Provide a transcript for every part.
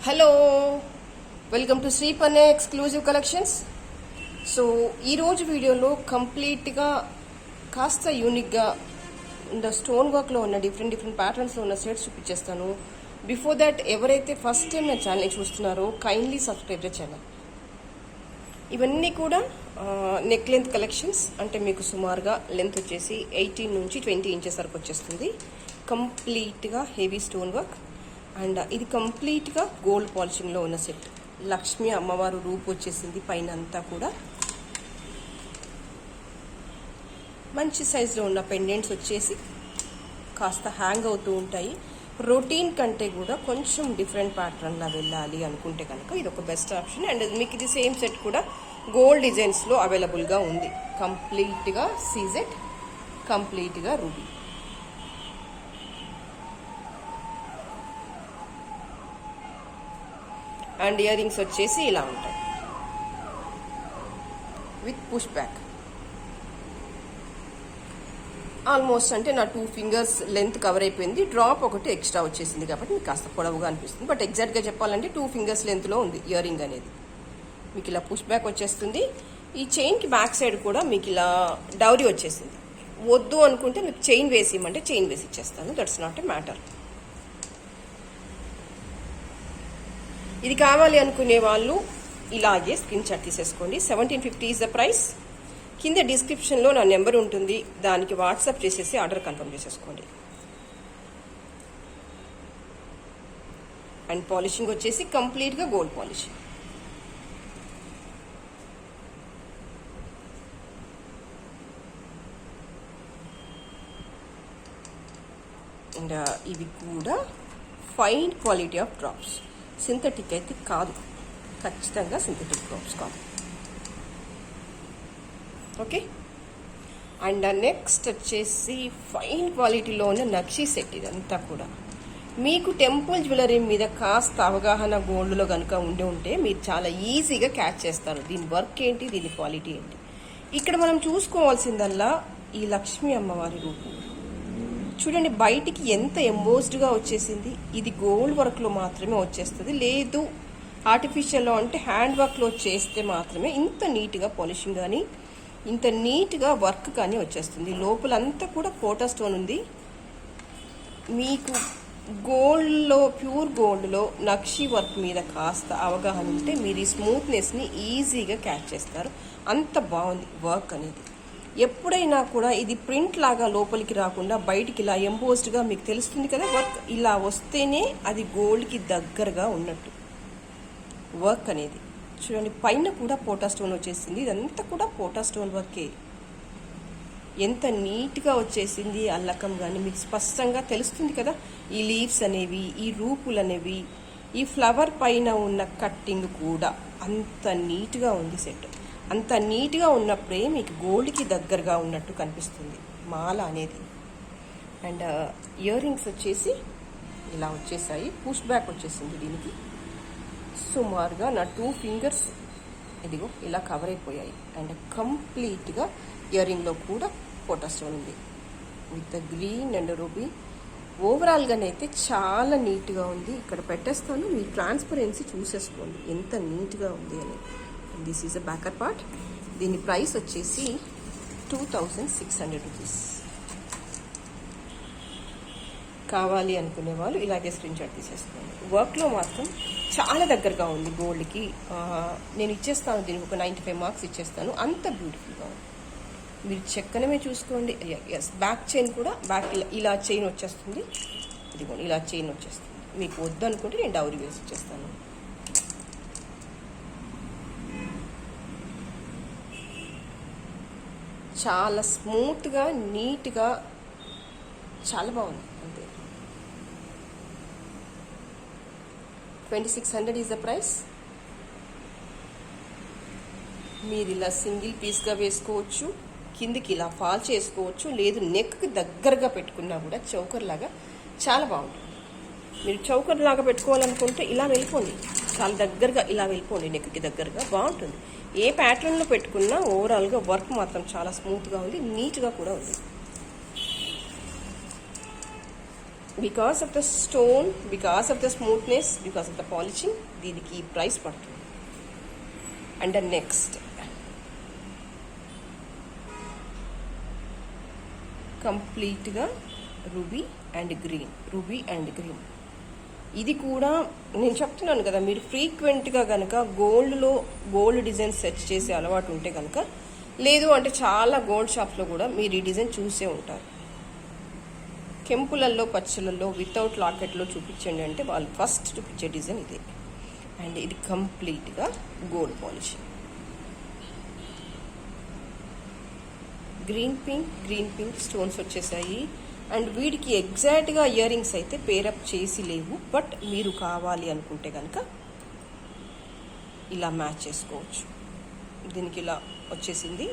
Hello, welcome to Sripanne exclusive collections. So ఈరోజు వీడియోలో కంప్లీట్గా కాస్త యూనిక్గా స్టోన్ వర్క్లో ఉన్న డిఫరెంట్ ప్యాటర్న్స్లో ఉన్న సెట్స్ చూపించేస్తాను. బిఫోర్ దట్ ఎవరైతే ఫస్ట్ టైం నా ఛానల్ని చూస్తున్నారో కైండ్లీ సబ్స్క్రైబ్ ద ఛానల్. ఇవన్నీ కూడా నెక్ లెంత్ కలెక్షన్స్, అంటే మీకు సుమారుగా లెంత్ వచ్చేసి 18 నుంచి 20 ఇంచెస్ వరకు వచ్చేస్తుంది. కంప్లీట్గా హెవీ స్టోన్ వర్క్ అండ్ ఇది కంప్లీట్గా గోల్డ్ పాలిషింగ్లో ఉన్న సెట్. లక్ష్మీ అమ్మవారు రూపు వచ్చేసింది. పైన అంతా కూడా మంచి సైజులో ఉన్న పెండెంట్స్ వచ్చేసి కాస్త హ్యాంగ్ అవుతూ ఉంటాయి. రొటీన్ కంటే కూడా కొంచెం డిఫరెంట్ ప్యాటర్న్లా వెళ్ళాలి అనుకుంటే కనుక ఇది ఒక బెస్ట్ ఆప్షన్. అండ్ మీకు ఇది సేమ్ సెట్ కూడా గోల్డ్ డిజైన్స్లో అవైలబుల్గా ఉంది. కంప్లీట్గా సీజెట్, కంప్లీట్గా రూబీ. అండ్ ఇయర్ రింగ్స్ వచ్చేసి ఇలా ఉంటాయి విత్ పుష్ బ్యాక్. ఆల్మోస్ట్ అంటే నా 2 ఫింగర్స్ లెంత్ కవర్ అయిపోయింది. డ్రాప్ ఒకటి ఎక్స్ట్రా వచ్చేసింది కాబట్టి మీకు కాస్త పొడవుగా అనిపిస్తుంది. బట్ ఎగ్జాక్ట్గా చెప్పాలంటే 2 ఫింగర్స్ లెంత్లో ఉంది ఇయర్ రింగ్ అనేది. మీకు ఇలా పుష్ బ్యాక్ వచ్చేస్తుంది. ఈ చైన్కి బ్యాక్ సైడ్ కూడా మీకు ఇలా డౌరీ వచ్చేసింది. వద్దు అనుకుంటే మీకు చైన్ వేసి ఇవ్వమంటే చైన్ వేసి ఇచ్చేస్తాను. That's not a matter. ఇది కావాలి అనుకునే వాళ్ళు ఇలాగే స్క్రీన్ షాట్ తీసేసుకోండి. 1750 ఈజ్ ద ప్రైస్. కింద డిస్క్రిప్షన్లో నా నెంబర్ ఉంటుంది, దానికి వాట్సాప్ చేసేసి ఆర్డర్ కన్ఫర్మ్ చేసేసుకోండి. అండ్ పాలిషింగ్ వచ్చేసి కంప్లీట్గా గోల్డ్ పాలిషింగ్. అండ్ ఇవి కూడా fine quality of drops. Synthetic అయితే కాదు, ఖచ్చితంగా సింథటిక్ డ్రాప్స్ కాదు. ఓకే. అండ్ నెక్స్ట్ వచ్చేసి ఫైన్ క్వాలిటీలో ఉన్న నక్షీ సెట్. ఇదంతా కూడా మీకు టెంపుల్ జ్యువెలరీ మీద కాస్త అవగాహన గోల్డ్లో కనుక ఉంటే మీరు చాలా ఈజీగా క్యాచ్ చేస్తారు దీని వర్క్ ఏంటి, దీని క్వాలిటీ ఏంటి. ఇక్కడ మనం చూసుకోవాల్సిందల్లా ఈ లక్ష్మీ అమ్మవారి రూపు చూడండి. బయటికి ఎంత ఎంబోస్డ్గా వచ్చేసింది. ఇది గోల్డ్ వర్క్లో మాత్రమే వచ్చేస్తుంది. లేదు ఆర్టిఫిషియల్లో అంటే హ్యాండ్ వర్క్లో చేస్తే మాత్రమే ఇంత నీట్గా పాలిషింగ్ కానీ ఇంత నీట్గా వర్క్ కానీ వచ్చేస్తుంది. లోపలంతా కూడా పోటా స్టోన్ ఉంది. మీకు గోల్డ్లో, ప్యూర్ గోల్డ్లో నక్షీ వర్క్ మీద కాస్త అవగాహన ఉంటే మీరు ఈ స్మూత్నెస్ని ఈజీగా క్యాచ్ చేస్తారు. అంత బాగుంది వర్క్ అనేది. ఎప్పుడైనా కూడా ఇది ప్రింట్ లాగా లోపలికి రాకుండా బయటికి ఇలా ఎంబోస్డ్గా మీకు తెలుస్తుంది కదా వర్క్. ఇలా వస్తేనే అది గోల్డ్కి దగ్గరగా ఉన్నట్టు వర్క్ అనేది. చూడండి, పైన కూడా పోటా స్టోన్ వచ్చేసింది. ఇదంతా కూడా పోటా స్టోన్ వర్కే. ఎంత నీట్గా వచ్చేసింది అల్లకం కానీ మీకు స్పష్టంగా తెలుస్తుంది కదా. ఈ లీవ్స్ అనేవి, ఈ రూపులు అనేవి, ఈ ఫ్లవర్ పైన ఉన్న కట్టింగ్ కూడా అంత నీట్గా ఉంది సెట్. అంత నీట్గా ఉన్నప్పుడే మీకు గోల్డ్కి దగ్గరగా ఉన్నట్టు కనిపిస్తుంది మాల అనేది. అండ్ ఇయర్ రింగ్స్ వచ్చేసి ఇలా వచ్చేసాయి. పుష్ బ్యాక్ వచ్చేసింది దీనికి. సుమారుగా నా 2 ఫింగర్స్ ఇదిగో ఇలా కవర్ అయిపోయాయి. అండ్ కంప్లీట్గా ఇయర్ రింగ్లో కూడా పోటా స్టోన్ ఉంది విత్ గ్రీన్ అండ్ రూబీ. ఓవరాల్గానైతే చాలా నీట్గా ఉంది. ఇక్కడ పెట్టేస్తాను, మీ ట్రాన్స్పరెన్సీ చూసేసుకోండి ఎంత నీట్గా ఉంది అని. This is a backer part. దీని ప్రైస్ వచ్చేసి 2600 రూపీస్. కావాలి అనుకునే వాళ్ళు ఇలాగే స్క్రీన్ షాట్ తీసేసుకోండి. వర్క్లో మాత్రం చాలా దగ్గరగా ఉంది గోల్డ్కి. నేను ఇచ్చేస్తాను దీనికి ఒక 95 మార్క్స్ ఇచ్చేస్తాను. అంత బ్యూటిఫుల్గా ఉంది. మీరు చెక్కనమే చూసుకోండి. ఎస్, బ్యాక్ చైన్ కూడా బ్యాక్ ఇలా చైన్ వచ్చేస్తుంది. ఇదిగోండి ఇలా చైన్ వచ్చేస్తుంది. మీకు వద్దు అనుకుంటే నేను డౌరీ వేసి ఇచ్చేస్తాను. చాలా స్మూత్గా, నీట్గా, చాలా బాగుంది. అంతే. 2600 ఈజ్ ద ప్రైస్. మీరు ఇలా సింగిల్ పీస్గా వేసుకోవచ్చు, కిందికి ఇలా ఫాల్ చేసుకోవచ్చు, లేదు నెక్కి దగ్గరగా పెట్టుకున్నా కూడా చౌకర్ లాగా చాలా బాగుంటుంది. మీరు చౌకర్ లాగా పెట్టుకోవాలనుకుంటే ఇలా వెళ్ళిపోండి, చాలా దగ్గరగా ఇలా వెళ్ళిపోండి, నెక్కి దగ్గరగా బాగుంటుంది. ఏ ప్యాటర్న్లో పెట్టుకున్నా ఓవరాల్గా వర్క్ మాత్రం చాలా స్మూత్గా ఉంది, నీట్గా కూడా ఉంది. Because of the stone, because of the smoothness, because of the polishing దీనికి ఈ ప్రైస్ పడుతుంది. అండ్ నెక్స్ట్ కంప్లీట్గా రూబీ అండ్ గ్రీన్. ఇది కూడా నేను చెప్తున్నాను కదా, మీరు ఫ్రీక్వెంట్గా కనుక గోల్డ్ డిజైన్ సెర్చ్ చేసే అలవాటు ఉంటే కనుక, లేదు అంటే చాలా గోల్డ్ షాప్స్లో కూడా మీరు ఈ డిజైన్ చూసే ఉంటారు. కెంపులల్లో పచ్చలలో వితౌట్ లాకెట్లో చూపించండి అంటే వాళ్ళు ఫస్ట్ చూపించే డిజైన్ ఇదే. అండ్ ఇది కంప్లీట్గా gold polishing. Green pink stones వచ్చేసాయి. అండ్ వీడికి ఎగ్జాక్ట్గా ఇయర్ రింగ్స్ అయితే పేరప్ చేసి లేవు, బట్ మీరు కావాలి అనుకుంటే కనుక ఇలా మ్యాచ్ చేసుకోవచ్చు. దీనికి ఇలా వచ్చేసింది.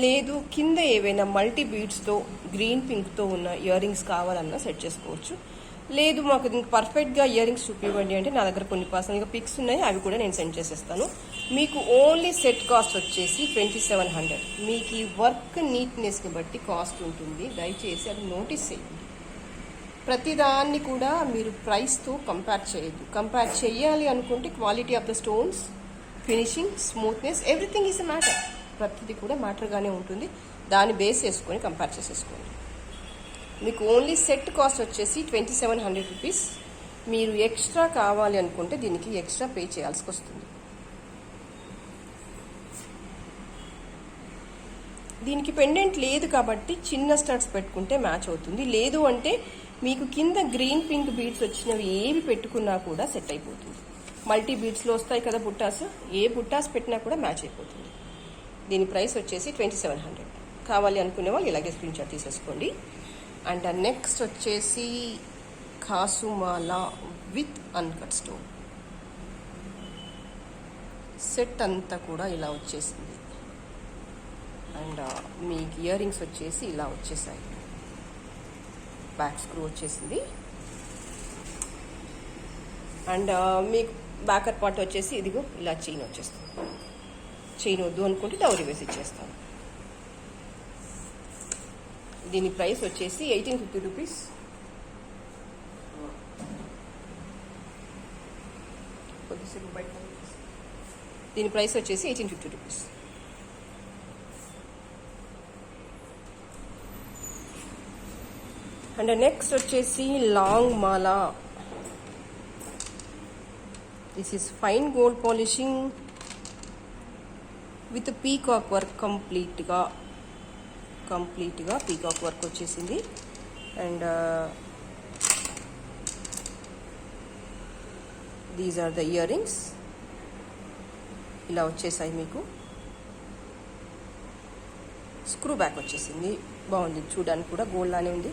లేదు కింద ఏవైనా మల్టీ బీడ్స్తో గ్రీన్ పింక్తో ఉన్న ఇయర్ రింగ్స్ కావాలన్నా సెట్ చేసుకోవచ్చు. లేదు మాకు దీనికి పర్ఫెక్ట్గా ఇయర్ రింగ్స్ చూపివ్వండి అంటే నా దగ్గర కొన్ని పర్సనల్గా పిక్స్ ఉన్నాయి, అవి కూడా నేను సెండ్ చేసేస్తాను. మీకు ఓన్లీ సెట్ కాస్ట్ వచ్చేసి 2700. మీకు ఈ వర్క్ నీట్నెస్ని బట్టి కాస్ట్ ఉంటుంది, దయచేసి అది నోటీస్ చేయండి. ప్రతిదాన్ని కూడా మీరు ప్రైస్తో కంపేర్ చేయొద్దు. కంపేర్ చేయాలి అనుకుంటే quality of the stones, finishing, smoothness, everything is a matter. ప్రతిదీ కూడా మ్యాటర్గానే ఉంటుంది. దాన్ని బేస్ చేసుకొని కంపేర్ చేసేసుకోండి. మీకు ఓన్లీ సెట్ కాస్ట్ వచ్చేసి 2700 రూపీస్. మీరు ఎక్స్ట్రా కావాలి అనుకుంటే దీనికి ఎక్స్ట్రా పే చేయాల్సి వస్తుంది. దీనికి పెండెంట్ లేదు కాబట్టి చిన్న స్టడ్స్ పెట్టుకుంటే మ్యాచ్ అవుతుంది. లేదు అంటే మీకు కింద గ్రీన్ పింక్ బీడ్స్ వచ్చినవి ఏవి పెట్టుకున్నా కూడా సెట్ అయిపోతుంది. మల్టీ బీడ్స్లో వస్తాయి కదా బుట్టాస్, ఏ బుట్టాస్ పెట్టినా కూడా మ్యాచ్ అయిపోతుంది. దీని ప్రైస్ వచ్చేసి 2700. కావాలి అనుకునే వాళ్ళు ఇలాగే స్క్రీన్ షాట్ తీసేసుకోండి. అండ్ నెక్స్ట్ వచ్చేసి కాసుమాల విత్ అన్కట్ స్టోన్. సెట్ అంతా కూడా ఇలా వచ్చేసింది. అండ్ మీకు ఇయర్ రింగ్స్ వచ్చేసి ఇలా వచ్చేసాయి. బ్యాక్ స్క్రూ వచ్చేసింది. అండ్ మీకు బ్యాకర్ పార్ట్ వచ్చేసి ఇదిగో ఇలా చైన్ వచ్చేస్తుంది. చైన్ వద్దు అనుకుంటే డౌరీ వేసి ఇచ్చేస్తాను. దీని ప్రైస్ వచ్చేసి 1850 రూపీస్. దీని ప్రైస్ వచ్చేసి 1850 రూపీస్. అండ్ నెక్స్ట్ వచ్చేసి లాంగ్ మాల. This is fine gold polishing with peacock work. కంప్లీట్గా పీకాక్ వర్క్ వచ్చేసింది. And these are the earrings. ఇలా వచ్చేసాయి. మీకు స్క్రూ బ్యాక్ వచ్చేసింది. బాగుంది, చూడడానికి కూడా గోల్డ్ లానే ఉంది.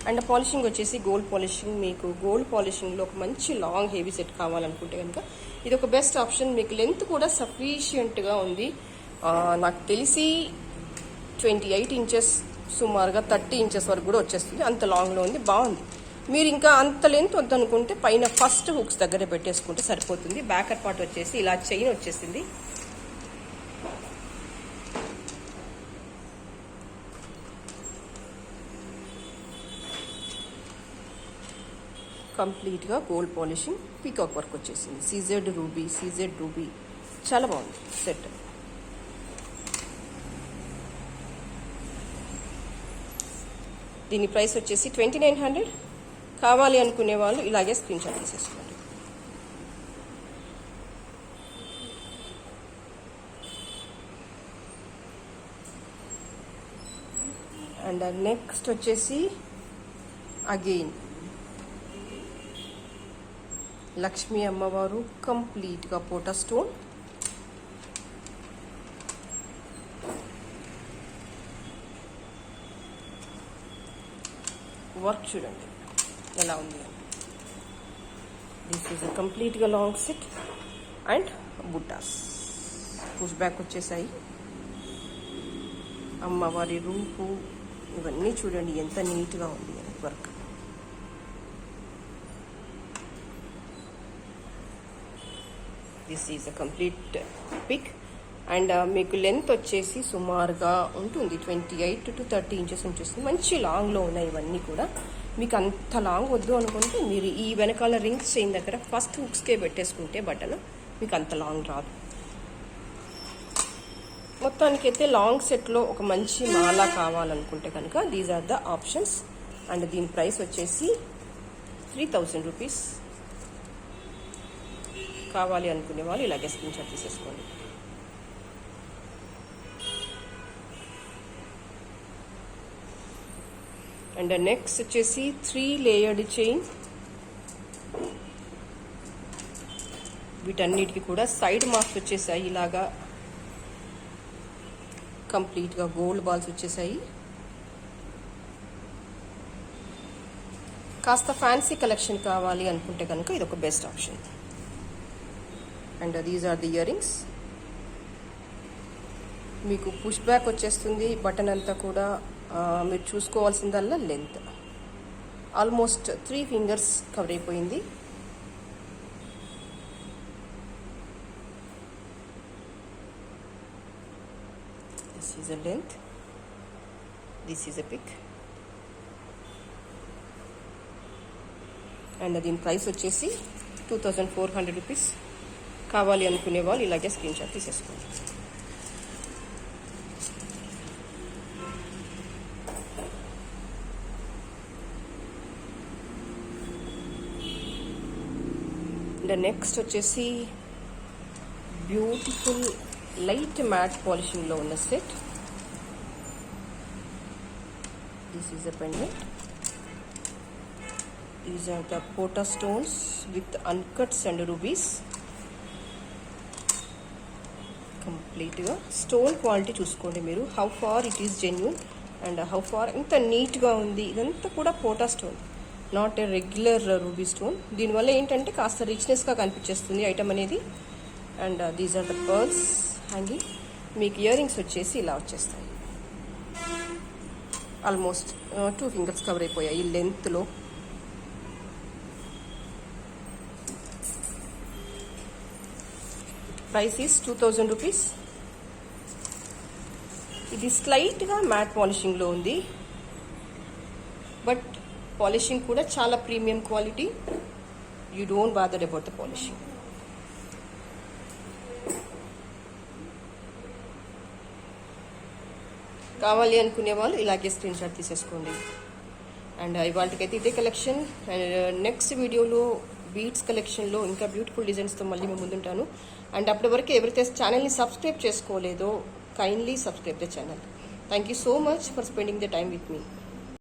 అండ్ పాలిషింగ్ వచ్చేసి గోల్డ్ పాలిషింగ్. మీకు గోల్డ్ పాలిషింగ్లో ఒక మంచి లాంగ్ హెవీ సెట్ కావాలనుకుంటే కనుక ఇది ఒక బెస్ట్ ఆప్షన్. మీకు లెంత్ కూడా సఫిషియంట్గా ఉంది. నాకు తెలిసి 28 ఇంచెస్, సుమారుగా 30 ఇంచెస్ వరకు కూడా వచ్చేస్తుంది. అంత లాంగ్లో ఉంది, బాగుంది. మీరు ఇంకా అంత లెంత్ వద్దనుకుంటే పైన ఫస్ట్ హుక్స్ దగ్గర పెట్టేసుకుంటే సరిపోతుంది. బ్యాకర్ పార్ట్ వచ్చేసి ఇలా చైన్ వచ్చేసింది. కంప్లీట్గా గోల్డ్ పాలిషింగ్, పీకాక్ వర్క్ వచ్చేసింది. సీజెడ్ రూబీ చాలా బాగుంది సెట్. దీని ప్రైస్ వచ్చేసి 2900. కావాలి అనుకునే వాళ్ళు ఇలాగే స్క్రీన్ షాట్ తీసేసుకోండి. అండ్ నెక్స్ట్ వచ్చేసి అగైన్ లక్ష్మీ అమ్మవారు, కంప్లీట్గా పోటా స్టోన్. వర్క్ చూడండి ఎలా ఉంది. దిస్ ఈజ్ అ కంప్లీట్గా లాంగ్ సెట్ అండ్ బుట్టాస్. పుష్ బ్యాక్ వచ్చేసాయి. అమ్మవారి రూపు ఇవన్నీ చూడండి ఎంత నీట్గా ఉంది work. This is a complete pic. And మీకు లెంత్ వచ్చేసి సుమారుగా ఉంటుంది 28 to 30 ఇంచెస్ ఉంటుంది. మంచి లాంగ్లో ఉన్నాయి ఇవన్నీ కూడా. మీకు అంత లాంగ్ వద్దు అనుకుంటే మీరు ఈ వెనకాల రింగ్స్ చైన్ దగ్గర ఫస్ట్ హుక్స్కే పెట్టేసుకుంటే బటన్ మీకు అంత లాంగ్ రాదు. మొత్తానికైతే లాంగ్ సెట్లో ఒక మంచి మాల కావాలనుకుంటే కనుక these are the options. And దీని ప్రైస్ వచ్చేసి 3000 రూపీస్. కావాలి అనుకునే వాళ్ళు ఇలాగే స్క్రీన్ షాట్ తీసేసుకోండి. అండ్ నెక్స్ట్ వచ్చేసి 3 లేయర్డ్ చైన్. వీటన్నిటికీ కూడా సైడ్ మార్క్స్ వచ్చేసాయి. ఇలాగా కంప్లీట్గా గోల్డ్ బాల్స్ వచ్చేసాయి. కాస్త ఫ్యాన్సీ కలెక్షన్ కావాలి అనుకుంటే కనుక ఇది ఒక best option. And these are the earrings. మీకు పుష్ బ్యాక్ వచ్చేస్తుంది. బటన్ అంతా కూడా మీరు చూసుకోవాల్సిందల్లా లెంత్ ఆల్మోస్ట్ 3 ఫింగర్స్ కవర్ అయిపోయింది. This is a length, this is a pic. And దీని ప్రైస్ వచ్చేసి 2400 రూపీస్. కావాలి అనుకునే వాళ్ళు ఇలాగే స్క్రీన్ షాట్ తీసేసుకోండి. అండ్ నెక్స్ట్ వచ్చేసి బ్యూటిఫుల్ లైట్ మ్యాట్ పాలిషింగ్లో ఉన్న set. This is a pendant. These are the pota stones with uncuts and rubies. కంప్లీట్గా స్టోన్ క్వాలిటీ చూసుకోండి మీరు, how far it is genuine and how far ఎంత నీట్గా ఉంది. ఇదంతా కూడా pota stone, not a regular ruby stone. దీనివల్ల ఏంటంటే కాస్త రిచ్నెస్గా కనిపించేస్తుంది ఐటమ్ అనేది. And these are the pearls hanging. మీకు ఇయర్ రింగ్స్ వచ్చేసి ఇలా వచ్చేస్తాయి. ఆల్మోస్ట్ 2 ఫింగర్స్ కవర్ అయిపోయాయి లెంత్లో. Price is 2000 rupees. ఇది స్లైట్గా మ్యాట్ పాలిషింగ్లో ఉంది, బట్ పాలిషింగ్ కూడా చాలా premium quality. You don't bother about the polishing. కావాలి అనుకునే వాళ్ళు ఇలాగే స్క్రీన్ షాట్ తీసేసుకోండి. అండ్ ఇవాళకైతే ఇదే కలెక్షన్. అండ్ నెక్స్ట్ వీడియోలో బీట్స్ కలెక్షన్లో ఇంకా బ్యూటిఫుల్ డిజైన్స్తో మళ్ళీ మేము ముందుంటాను. అండ్ అప్పటి వరకు ఎవరైతే ఛానల్ని సబ్స్క్రైబ్ చేసుకోలేదో kindly subscribe the channel. Thank you so much for spending the time with me.